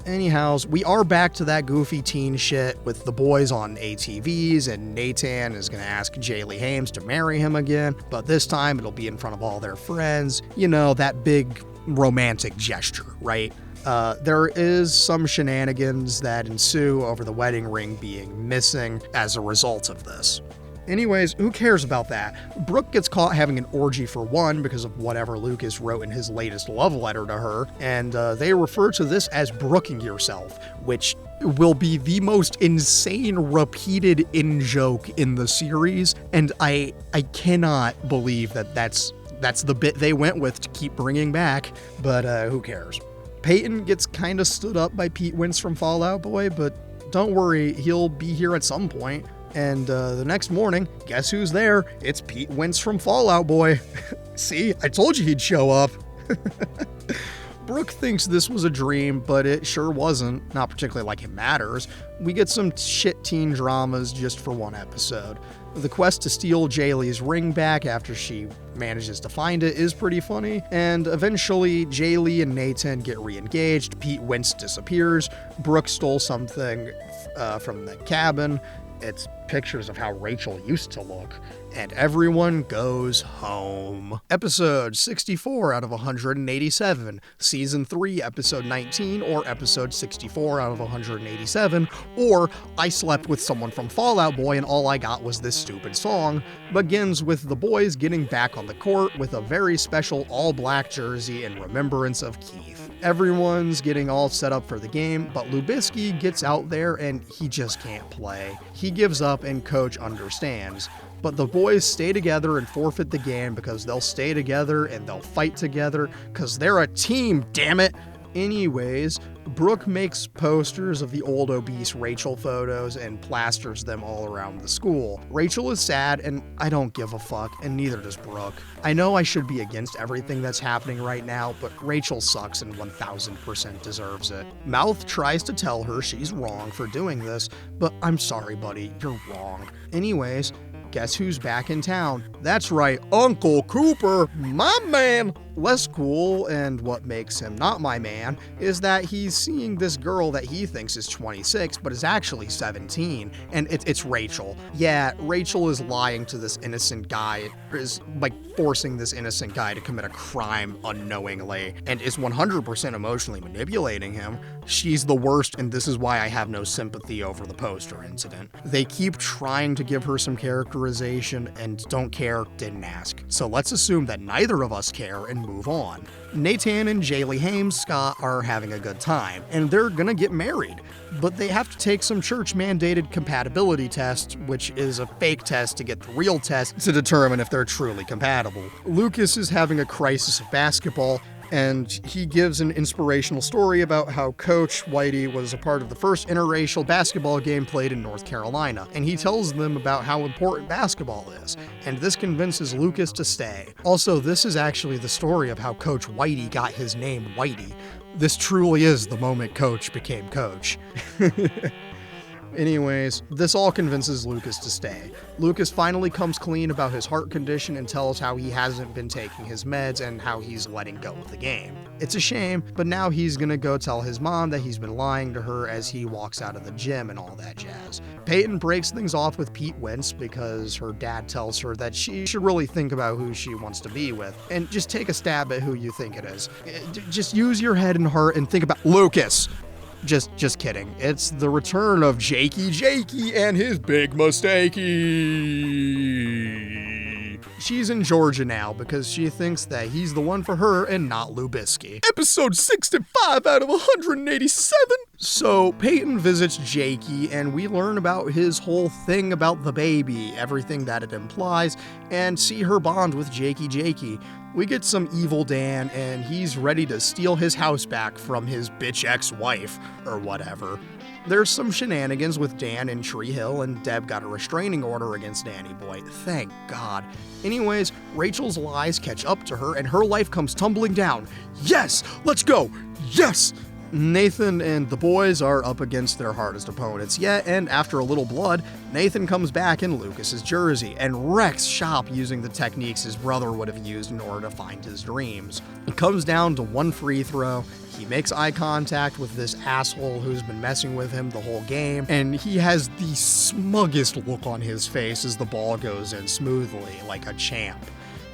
Anyhows, we are back to that goofy teen shit with the boys on ATVs, and Nathan is gonna ask Jaylee Hames to marry him again, but this time it'll be in front of all their friends. That big romantic gesture, right? There is some shenanigans that ensue over the wedding ring being missing as a result of this. Anyways, who cares about that? Brooke gets caught having an orgy for one because of whatever Lucas wrote in his latest love letter to her, and they refer to this as brooking yourself, which will be the most insane repeated in-joke in the series, and I cannot believe that that's the bit they went with to keep bringing back, but who cares? Peyton gets kinda stood up by Pete Wentz from Fall Out Boy, but don't worry, he'll be here at some point. And the next morning, guess who's there? It's Pete Wentz from Fall Out Boy. See, I told you he'd show up. Brooke thinks this was a dream, but it sure wasn't. Not particularly like it matters. We get some shit teen dramas just for one episode. The quest to steal Jaylee's ring back after she manages to find it is pretty funny, and eventually Jaylee and Nathan get re-engaged, Pete Wentz disappears, Brooke stole something from the cabin. It's pictures of how Rachel used to look, and everyone goes home. Episode 64 out of 187, Season 3, Episode 19, or Episode 64 out of 187, or I slept with someone from Fall Out Boy and all I got was this stupid song, begins with the boys getting back on the court with a very special all-black jersey in remembrance of Keith. Everyone's getting all set up for the game, but Lubisky gets out there and he just can't play. He gives up and coach understands. But the boys stay together and forfeit the game because they'll stay together and they'll fight together because they're a team, damn it! Anyways, Brooke makes posters of the old obese Rachel photos and plasters them all around the school. Rachel is sad, and I don't give a fuck, and neither does Brooke. I know I should be against everything that's happening right now, but Rachel sucks and 1000% deserves it. Mouth tries to tell her she's wrong for doing this, but I'm sorry, buddy, you're wrong. Anyways, guess who's back in town? That's right, Uncle Cooper, my man! Less cool, and what makes him not my man, is that he's seeing this girl that he thinks is 26, but is actually 17, and it's Rachel. Yeah, Rachel is lying to this innocent guy, is like forcing this innocent guy to commit a crime unknowingly, and is 100% emotionally manipulating him. She's the worst, and this is why I have no sympathy over the poster incident. They keep trying to give her some characterization, and don't care, didn't ask. So let's assume that neither of us care and move on. Nathan and Jaylee Hames Scott are having a good time, and they're gonna get married, but they have to take some church-mandated compatibility test, which is a fake test to get the real test to determine if they're truly compatible. Lucas is having a crisis of basketball, and he gives an inspirational story about how Coach Whitey was a part of the first interracial basketball game played in North Carolina, and he tells them about how important basketball is, and this convinces Lucas to stay. Also, this is actually the story of how Coach Whitey got his name Whitey. This truly is the moment Coach became Coach. Anyways, this all convinces Lucas to stay. Lucas finally comes clean about his heart condition and tells how he hasn't been taking his meds and how he's letting go of the game. It's a shame, but now he's gonna go tell his mom that he's been lying to her as he walks out of the gym and all that jazz. Peyton breaks things off with Pete Wentz because her dad tells her that she should really think about who she wants to be with, and just take a stab at who you think it is. Just use your head and heart and think about Lucas. Just kidding. It's the return of Jakey and his big mistakey. She's in Georgia now because she thinks that he's the one for her and not Lubisky. Episode 65 out of 187. So Peyton visits Jakey and we learn about his whole thing about the baby, everything that it implies, and see her bond with Jakey. We get some evil Dan, and he's ready to steal his house back from his bitch ex-wife, or whatever. There's some shenanigans with Dan in Tree Hill, and Deb got a restraining order against Danny Boy. Thank God. Anyways, Rachel's lies catch up to her, and her life comes tumbling down. Yes! Let's go! Yes! Nathan and the boys are up against their hardest opponents yet, and after a little blood, Nathan comes back in Lucas's jersey and wrecks shop using the techniques his brother would have used in order to find his dreams. It comes down to one free throw. He makes eye contact with this asshole who's been messing with him the whole game, and he has the smuggest look on his face as the ball goes in smoothly, like a champ.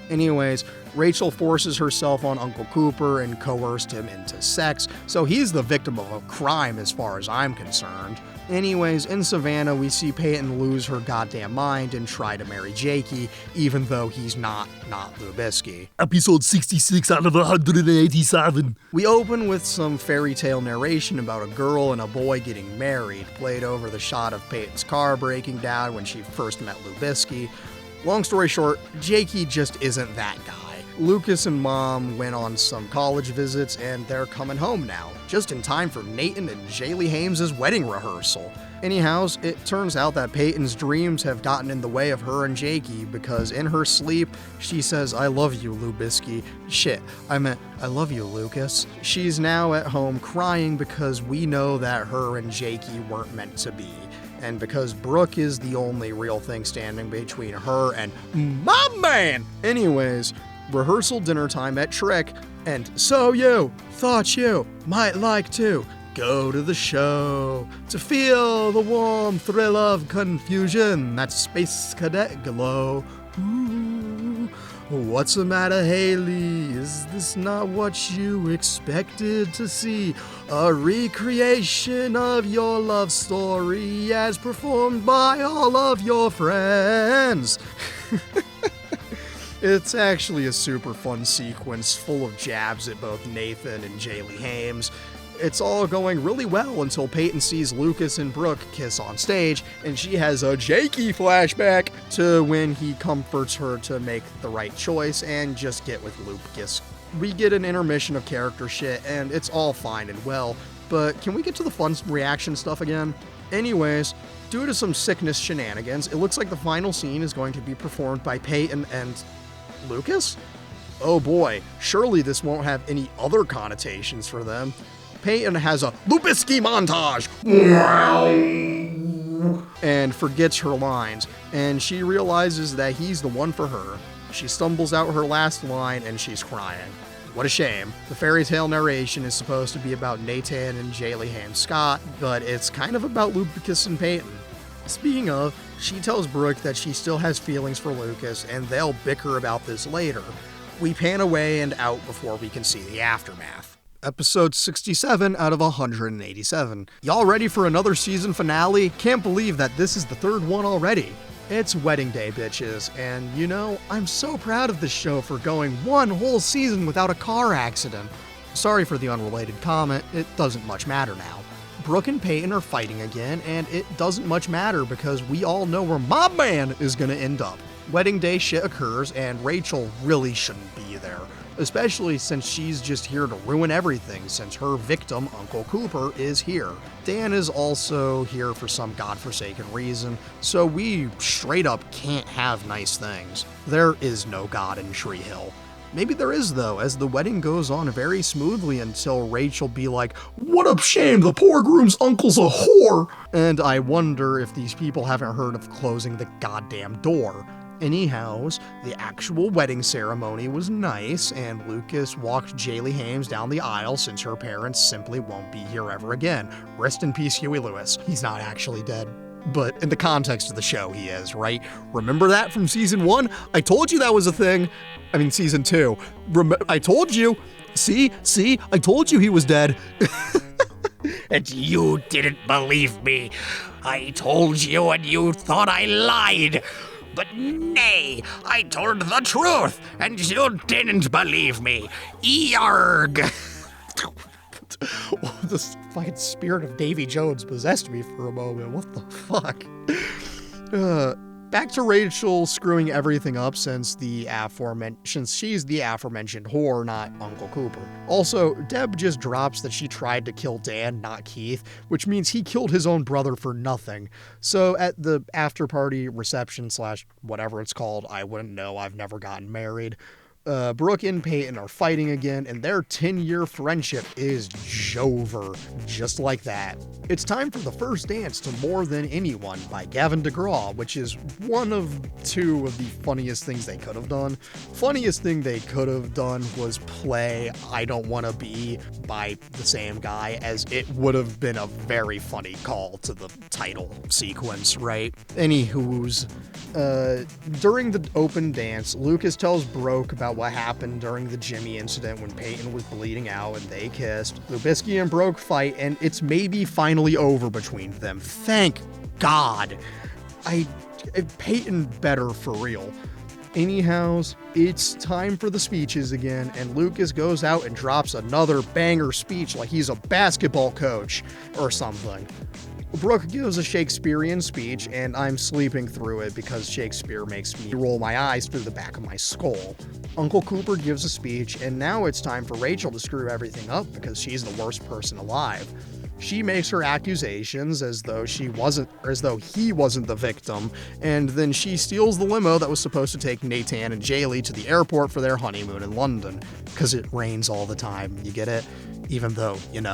Anyways, Rachel forces herself on Uncle Cooper and coerced him into sex, so he's the victim of a crime as far as I'm concerned. Anyways, in Savannah, we see Peyton lose her goddamn mind and try to marry Jakey, even though he's not Lubisky. Episode 66 out of 187. We open with some fairy tale narration about a girl and a boy getting married, played over the shot of Peyton's car breaking down when she first met Lubisky. Long story short, Jakey just isn't that guy. Lucas and Mom went on some college visits and they're coming home now, just in time for Nathan and Jaylee Hames' wedding rehearsal. Anyhows, it turns out that Peyton's dreams have gotten in the way of her and Jakey because in her sleep, she says, "I love you, Lubisky." Shit, I meant, "I love you, Lucas." She's now at home crying because we know that her and Jakey weren't meant to be. And because Brooke is the only real thing standing between her and my man. Anyways, rehearsal dinner time at Trick, and so you thought you might like to go to the show to feel the warm thrill of confusion, that space cadet glow. Ooh, what's the matter, Haley? Is this not what you expected to see? A recreation of your love story as performed by all of your friends. It's actually a super fun sequence full of jabs at both Nathan and Jaylee Hames. It's all going really well until Peyton sees Lucas and Brooke kiss on stage, and she has a Jakey flashback to when he comforts her to make the right choice and just get with Lucas. We get an intermission of character shit, and it's all fine and well, but can we get to the fun reaction stuff again? Anyways, due to some sickness shenanigans, it looks like the final scene is going to be performed by Peyton and Lucas? Oh boy, surely this won't have any other connotations for them. Peyton has a Lubisky montage and forgets her lines, and she realizes that he's the one for her. She stumbles out her last line and she's crying. What a shame. The fairy tale narration is supposed to be about Nathan and Jaylee Scott, but it's kind of about Lucas and Peyton. Speaking of, she tells Brooke that she still has feelings for Lucas and they'll bicker about this later. We pan away and out before we can see the aftermath. Episode 67 out of 187. Y'all ready for another season finale? Can't believe that this is the third one already. It's wedding day, bitches, and you know, I'm so proud of this show for going one whole season without a car accident. Sorry for the unrelated comment, it doesn't much matter now. Brooke and Peyton are fighting again, and it doesn't much matter because we all know where my man is gonna end up. Wedding day shit occurs, and Rachel really shouldn't be there, especially since she's just here to ruin everything since her victim, Uncle Cooper, is here. Dan is also here for some godforsaken reason, so we straight up can't have nice things. There is no God in Tree Hill. Maybe there is though, as the wedding goes on very smoothly until Rachel be like, "What a shame, the poor groom's uncle's a whore!" And I wonder if these people haven't heard of closing the goddamn door. Anyhows, the actual wedding ceremony was nice, and Lucas walked Jaylee Hames down the aisle since her parents simply won't be here ever again. Rest in peace, Huey Lewis. He's not actually dead. But in the context of the show, he is, right? Remember that from season 1? I told you that was a thing. I mean, season 2. I told you. See, I told you he was dead. And you didn't believe me. I told you and you thought I lied. But nay, I told the truth, and you didn't believe me. Yarg! This fucking spirit of Davy Jones possessed me for a moment. What the fuck? Back to Rachel screwing everything up since she's the aforementioned whore, not Uncle Cooper. Also, Deb just drops that she tried to kill Dan, not Keith, which means he killed his own brother for nothing. So at the after-party reception / whatever it's called, I wouldn't know, I've never gotten married, Brooke and Peyton are fighting again, and their 10-year friendship is over, just like that. It's time for the first dance to More Than Anyone by Gavin DeGraw, which is one of two of the funniest things they could have done. Funniest thing they could have done was play I Don't Wanna Be by the same guy, as it would have been a very funny call to the title sequence, right? Anywho's, during the open dance, Lucas tells Brooke about what happened during the Jimmy incident when Peyton was bleeding out and they kissed. Lubisky and Brooke fight, and it's maybe finally over between them. Thank God. Peyton better for real. Anyhows, it's time for the speeches again, and Lucas goes out and drops another banger speech like he's a basketball coach or something. Brooke gives a Shakespearean speech, and I'm sleeping through it because Shakespeare makes me roll my eyes through the back of my skull. Uncle Cooper gives a speech, and now it's time for Rachel to screw everything up because she's the worst person alive. She makes her accusations as though he wasn't the victim, and then she steals the limo that was supposed to take Nathan and Jaylee to the airport for their honeymoon in London. Because it rains all the time, you get it? Even though, it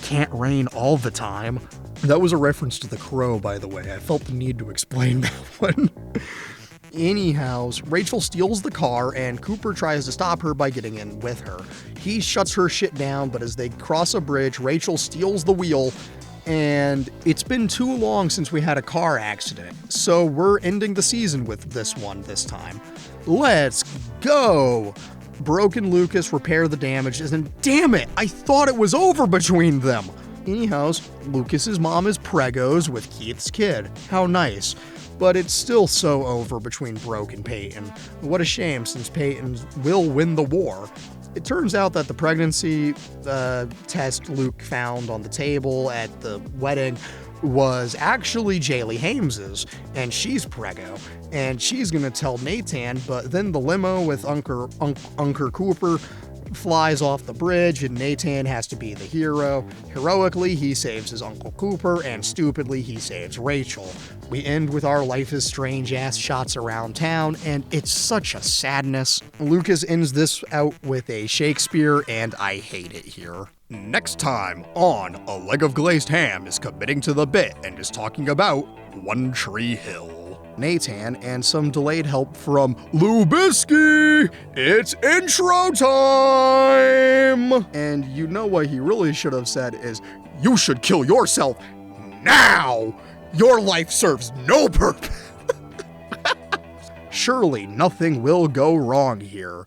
can't rain all the time. That was a reference to The Crow, by the way. I felt the need to explain that one. Anyhow, Rachel steals the car, and Cooper tries to stop her by getting in with her. He shuts her shit down, but as they cross a bridge, Rachel steals the wheel, and it's been too long since we had a car accident, so we're ending the season with this one this time. Let's go! Brooke and Lucas repair the damage, and damn it, I thought it was over between them! Anyhow, Lucas's mom is pregos with Keith's kid. How nice. But it's still so over between Brooke and Peyton. What a shame, since Peyton will win the war. It turns out that the pregnancy test Luke found on the table at the wedding was actually Jaylee Hames's, and she's preggo, and she's gonna tell Nathan, but then the limo with Uncle Cooper flies off the bridge and Nathan has to be the hero. Heroically, he saves his Uncle Cooper, and stupidly, he saves Rachel. We end with our Life is Strange ass shots around town, and it's such a sadness. Lucas ends this out with a Shakespeare, and I hate it here. Next time on A Leg of Glazed Ham is committing to the bit and is talking about One Tree Hill. Nathan and some delayed help from Lubisky. It's intro time! And you know what he really should have said is, you should kill yourself now! Your life serves no purpose. Surely nothing will go wrong here.